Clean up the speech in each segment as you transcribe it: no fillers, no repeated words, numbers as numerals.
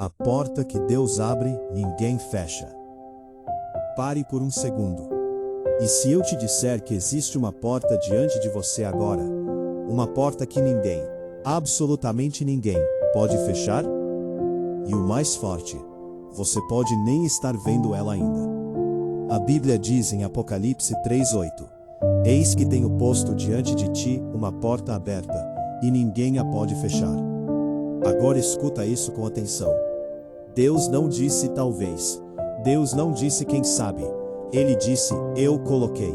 A porta que Deus abre, ninguém fecha. Pare por um segundo. E se eu te disser que existe uma porta diante de você agora? Uma porta que ninguém, absolutamente ninguém, pode fechar? E o mais forte, você pode nem estar vendo ela ainda. A Bíblia diz em Apocalipse 3:8: Eis que tenho posto diante de ti uma porta aberta, e ninguém a pode fechar. Agora escuta isso com atenção. Deus não disse talvez. Deus não disse quem sabe. Ele disse, eu coloquei.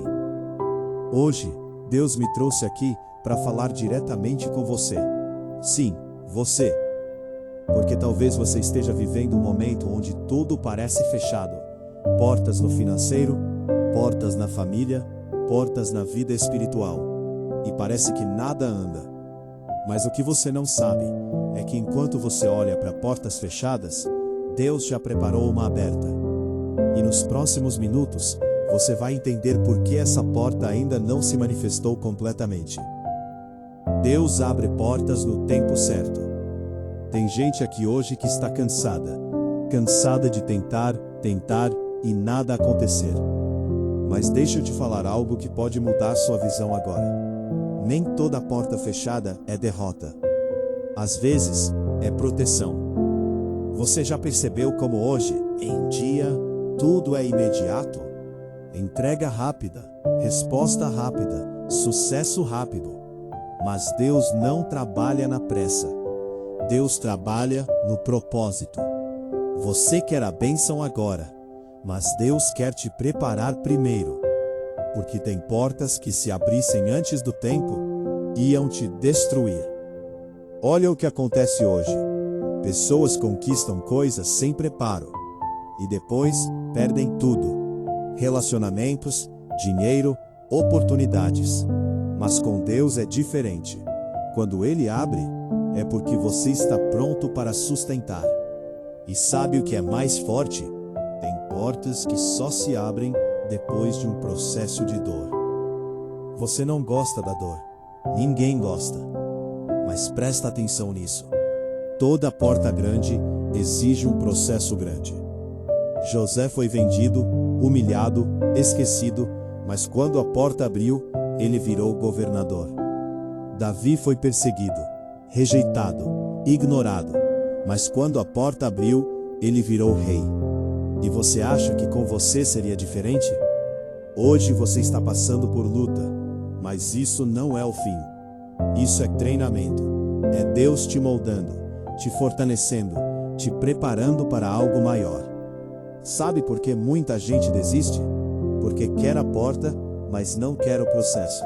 Hoje, Deus me trouxe aqui para falar diretamente com você. Sim, você. Porque talvez você esteja vivendo um momento onde tudo parece fechado. Portas no financeiro, portas na família, portas na vida espiritual. E parece que nada anda. Mas o que você não sabe é que enquanto você olha para portas fechadas, Deus já preparou uma aberta. E nos próximos minutos, você vai entender por que essa porta ainda não se manifestou completamente. Deus abre portas no tempo certo. Tem gente aqui hoje que está cansada. Cansada de tentar e nada acontecer. Mas deixa eu te falar algo que pode mudar sua visão agora. Nem toda porta fechada é derrota. Às vezes, é proteção. Você já percebeu como hoje, em dia, tudo é imediato? Entrega rápida, resposta rápida, sucesso rápido. Mas Deus não trabalha na pressa. Deus trabalha no propósito. Você quer a bênção agora, mas Deus quer te preparar primeiro. Porque tem portas que, se abrissem antes do tempo, iam te destruir. Olha o que acontece hoje. Pessoas conquistam coisas sem preparo e depois perdem tudo: relacionamentos, dinheiro, oportunidades. Mas com Deus é diferente. Quando Ele abre, é porque você está pronto para sustentar. E sabe o que é mais forte? Tem portas que só se abrem depois de um processo de dor. Você não gosta da dor. Ninguém gosta. Mas presta atenção nisso. Toda porta grande exige um processo grande. José foi vendido, humilhado, esquecido, mas quando a porta abriu, ele virou governador. Davi foi perseguido, rejeitado, ignorado, mas quando a porta abriu, ele virou rei. E você acha que com você seria diferente? Hoje você está passando por luta, mas isso não é o fim. Isso é treinamento. É Deus te moldando, te fortalecendo, te preparando para algo maior. Sabe por que muita gente desiste? Porque quer a porta, mas não quer o processo.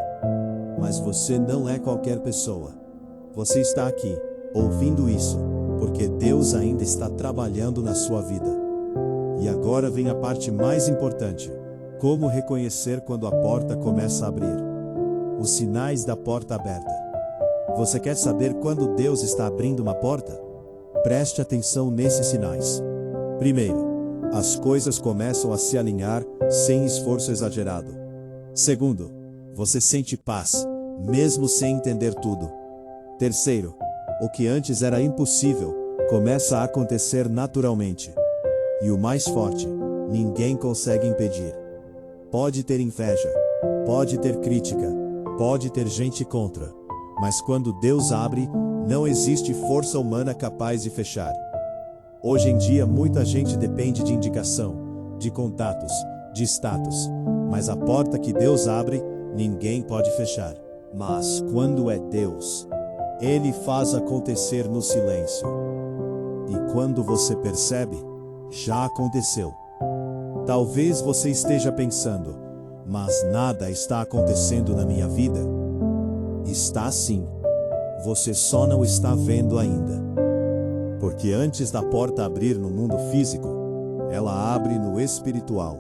Mas você não é qualquer pessoa. Você está aqui, ouvindo isso, porque Deus ainda está trabalhando na sua vida. E agora vem a parte mais importante: como reconhecer quando a porta começa a abrir. Os sinais da porta aberta. Você quer saber quando Deus está abrindo uma porta? Preste atenção nesses sinais. Primeiro, as coisas começam a se alinhar sem esforço exagerado. Segundo, você sente paz, mesmo sem entender tudo. Terceiro, o que antes era impossível, começa a acontecer naturalmente. E o mais forte, ninguém consegue impedir. Pode ter inveja, pode ter crítica, pode ter gente contra. Mas quando Deus abre, não existe força humana capaz de fechar. Hoje em dia muita gente depende de indicação, de contatos, de status. Mas a porta que Deus abre, ninguém pode fechar. Mas quando é Deus, Ele faz acontecer no silêncio. E quando você percebe, já aconteceu. Talvez você esteja pensando, mas nada está acontecendo na minha vida. Está sim. Você só não está vendo ainda. Porque antes da porta abrir no mundo físico, ela abre no espiritual.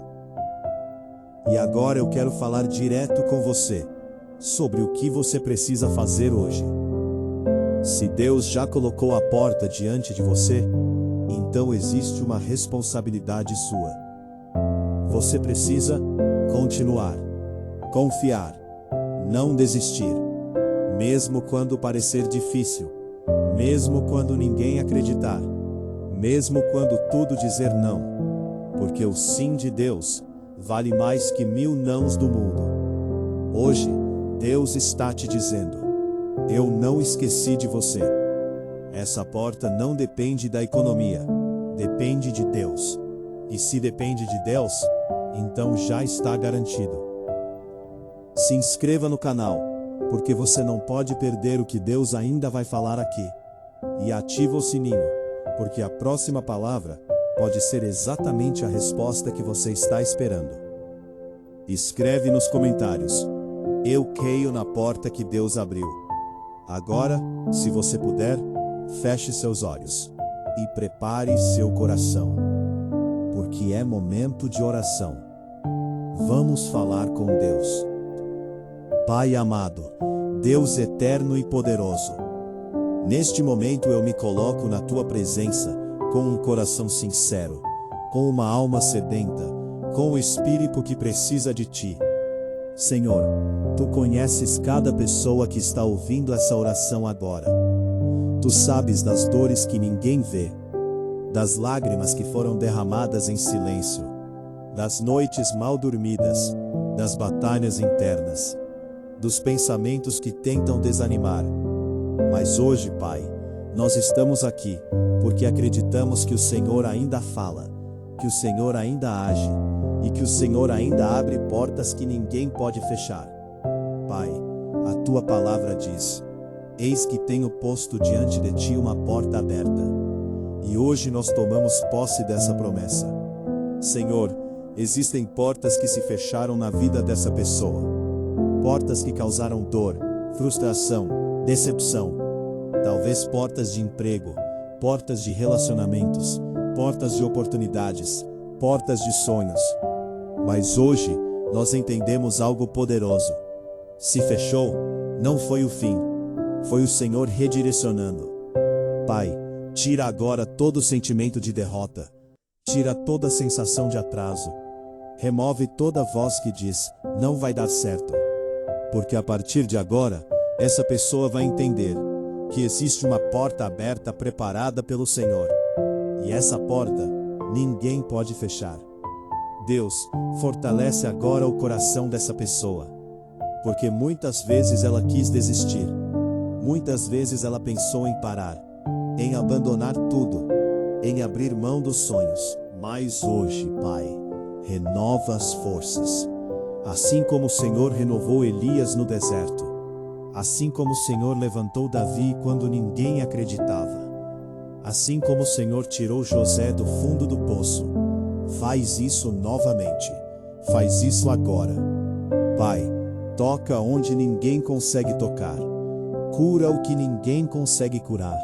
E agora eu quero falar direto com você sobre o que você precisa fazer hoje. Se Deus já colocou a porta diante de você, então existe uma responsabilidade sua. Você precisa continuar, confiar, não desistir. Mesmo quando parecer difícil, mesmo quando ninguém acreditar, mesmo quando tudo dizer não, porque o sim de Deus vale mais que 1000 nãos do mundo. Hoje, Deus está te dizendo: eu não esqueci de você. Essa porta não depende da economia, depende de Deus. E se depende de Deus, então já está garantido. Se inscreva no canal, porque você não pode perder o que Deus ainda vai falar aqui. E ativa o sininho, porque a próxima palavra pode ser exatamente a resposta que você está esperando. Escreve nos comentários: eu creio na porta que Deus abriu. Agora, se você puder, feche seus olhos e prepare seu coração, porque é momento de oração. Vamos falar com Deus. Pai amado, Deus eterno e poderoso, neste momento eu me coloco na tua presença com um coração sincero, com uma alma sedenta, com o espírito que precisa de ti. Senhor, tu conheces cada pessoa que está ouvindo essa oração agora. Tu sabes das dores que ninguém vê, das lágrimas que foram derramadas em silêncio, das noites mal dormidas, das batalhas internas, dos pensamentos que tentam desanimar. Mas hoje, Pai, nós estamos aqui porque acreditamos que o Senhor ainda fala, que o Senhor ainda age e que o Senhor ainda abre portas que ninguém pode fechar. Pai, a tua palavra diz: eis que tenho posto diante de ti uma porta aberta. E hoje nós tomamos posse dessa promessa. Senhor, existem portas que se fecharam na vida dessa pessoa. Portas que causaram dor, frustração, decepção. Talvez portas de emprego, portas de relacionamentos, portas de oportunidades, portas de sonhos. Mas hoje, nós entendemos algo poderoso. Se fechou, não foi o fim. Foi o Senhor redirecionando. Pai, tira agora todo o sentimento de derrota. Tira toda a sensação de atraso. Remove toda voz que diz: não vai dar certo. Porque a partir de agora, essa pessoa vai entender que existe uma porta aberta preparada pelo Senhor. E essa porta, ninguém pode fechar. Deus, fortalece agora o coração dessa pessoa. Porque muitas vezes ela quis desistir. Muitas vezes ela pensou em parar, em abandonar tudo, em abrir mão dos sonhos. Mas hoje, Pai, renova as forças. Assim como o Senhor renovou Elias no deserto. Assim como o Senhor levantou Davi quando ninguém acreditava. Assim como o Senhor tirou José do fundo do poço. Faz isso novamente. Faz isso agora. Pai, toca onde ninguém consegue tocar. Cura o que ninguém consegue curar.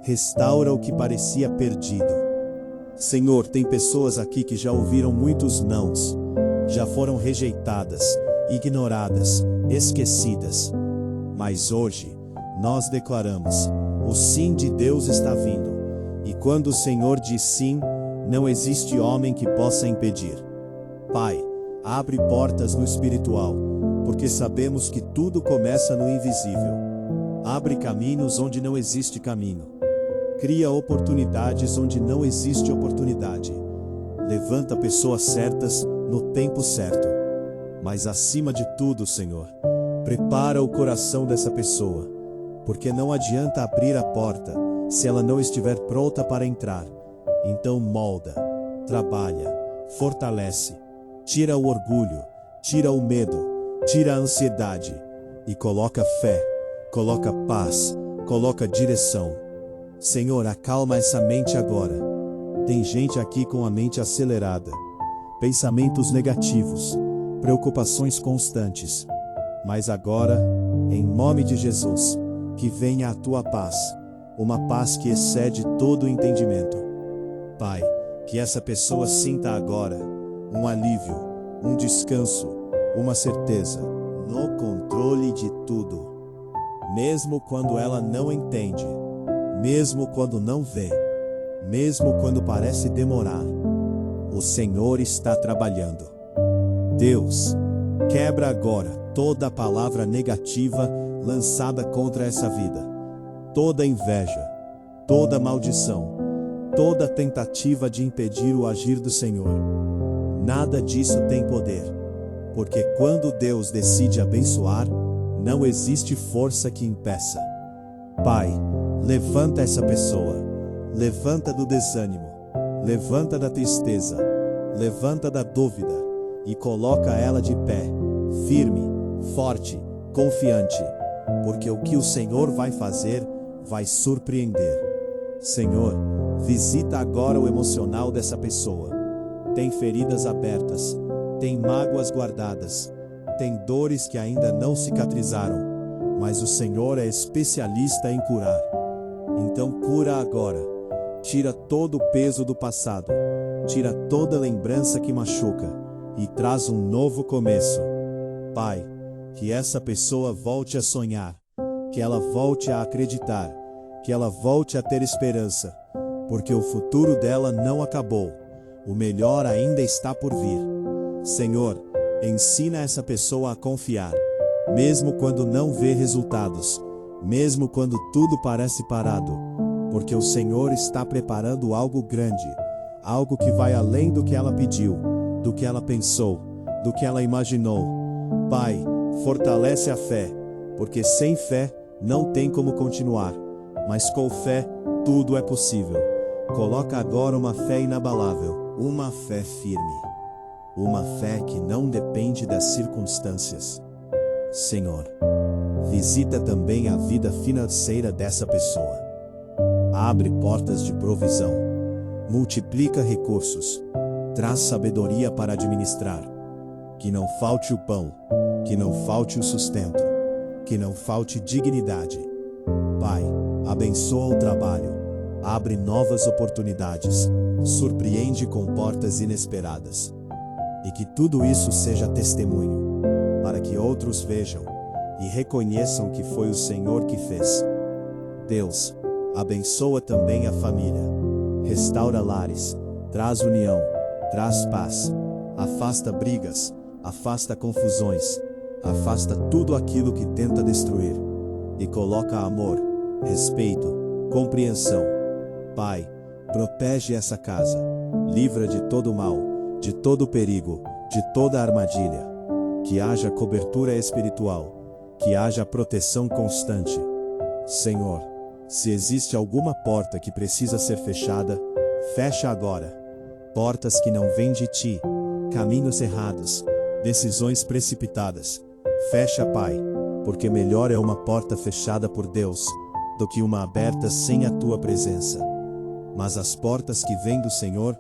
Restaura o que parecia perdido. Senhor, tem pessoas aqui que já ouviram muitos nãos. Já foram rejeitadas, ignoradas, esquecidas. Mas hoje, nós declaramos: o sim de Deus está vindo. E quando o Senhor diz sim, não existe homem que possa impedir. Pai, abre portas no espiritual, porque sabemos que tudo começa no invisível. Abre caminhos onde não existe caminho. Cria oportunidades onde não existe oportunidade. Levanta pessoas certas no tempo certo. Mas acima de tudo, Senhor, prepara o coração dessa pessoa, porque não adianta abrir a porta se ela não estiver pronta para entrar. Então molda, trabalha, fortalece, tira o orgulho, tira o medo, tira a ansiedade e coloca fé, coloca paz, coloca direção. Senhor, acalma essa mente agora. Tem gente aqui com a mente acelerada, pensamentos negativos, preocupações constantes. Mas agora, em nome de Jesus, que venha a tua paz, uma paz que excede todo o entendimento. Pai, que essa pessoa sinta agora um alívio, um descanso, uma certeza, no controle de tudo. Mesmo quando ela não entende, mesmo quando não vê, mesmo quando parece demorar, o Senhor está trabalhando. Deus, quebra agora toda a palavra negativa lançada contra essa vida, toda inveja, toda maldição, toda tentativa de impedir o agir do Senhor. Nada disso tem poder, porque quando Deus decide abençoar, não existe força que impeça. Pai, levanta essa pessoa, levanta do desânimo, levanta da tristeza, levanta da dúvida e coloca ela de pé, firme, forte, confiante, porque o que o Senhor vai fazer vai surpreender. Senhor, visita agora o emocional dessa pessoa. Tem feridas abertas, tem mágoas guardadas, tem dores que ainda não cicatrizaram, mas o Senhor é especialista em curar. Então cura agora. Tira todo o peso do passado, tira toda lembrança que machuca e traz um novo começo. Pai, que essa pessoa volte a sonhar, que ela volte a acreditar, que ela volte a ter esperança, porque o futuro dela não acabou, o melhor ainda está por vir. Senhor, ensina essa pessoa a confiar, mesmo quando não vê resultados, mesmo quando tudo parece parado, porque o Senhor está preparando algo grande, algo que vai além do que ela pediu, do que ela pensou, do que ela imaginou. Pai, fortalece a fé, porque sem fé não tem como continuar, mas com fé tudo é possível. Coloca agora uma fé inabalável, uma fé firme, uma fé que não depende das circunstâncias. Senhor, visita também a vida financeira dessa pessoa. Abre portas de provisão, multiplica recursos, traz sabedoria para administrar. Que não falte o pão, que não falte o sustento, que não falte dignidade. Pai, abençoa o trabalho, abre novas oportunidades, surpreende com portas inesperadas. E que tudo isso seja testemunho, para que outros vejam e reconheçam que foi o Senhor que fez. Deus, abençoa também a família, restaura lares, traz união, traz paz, afasta brigas, afasta confusões, afasta tudo aquilo que tenta destruir e coloca amor, respeito, compreensão. Pai, protege essa casa, livra de todo mal, de todo perigo, de toda armadilha. Que haja cobertura espiritual, que haja proteção constante. Senhor, se existe alguma porta que precisa ser fechada, fecha agora. Portas que não vêm de ti, caminhos errados, decisões precipitadas. Fecha, Pai, porque melhor é uma porta fechada por Deus do que uma aberta sem a tua presença. Mas as portas que vêm do Senhor,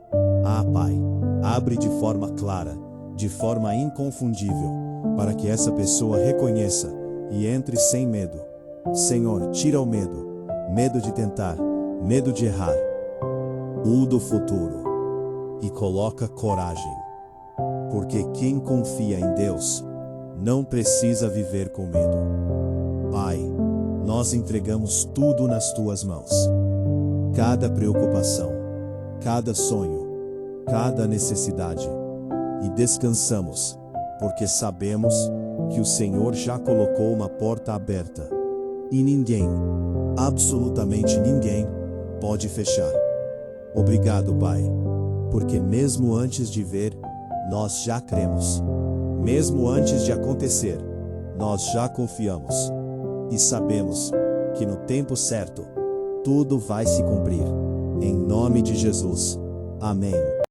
Pai, abre de forma clara, de forma inconfundível, para que essa pessoa reconheça e entre sem medo. Senhor, tira o medo, medo de tentar, medo de errar, o do futuro, e coloca coragem, porque quem confia em Deus não precisa viver com medo. Pai, nós entregamos tudo nas tuas mãos, cada preocupação, cada sonho, cada necessidade, e descansamos, porque sabemos que o Senhor já colocou uma porta aberta, e ninguém, absolutamente ninguém, pode fechar. Obrigado, Pai, porque mesmo antes de ver, nós já cremos. Mesmo antes de acontecer, nós já confiamos. E sabemos que no tempo certo, tudo vai se cumprir. Em nome de Jesus. Amém.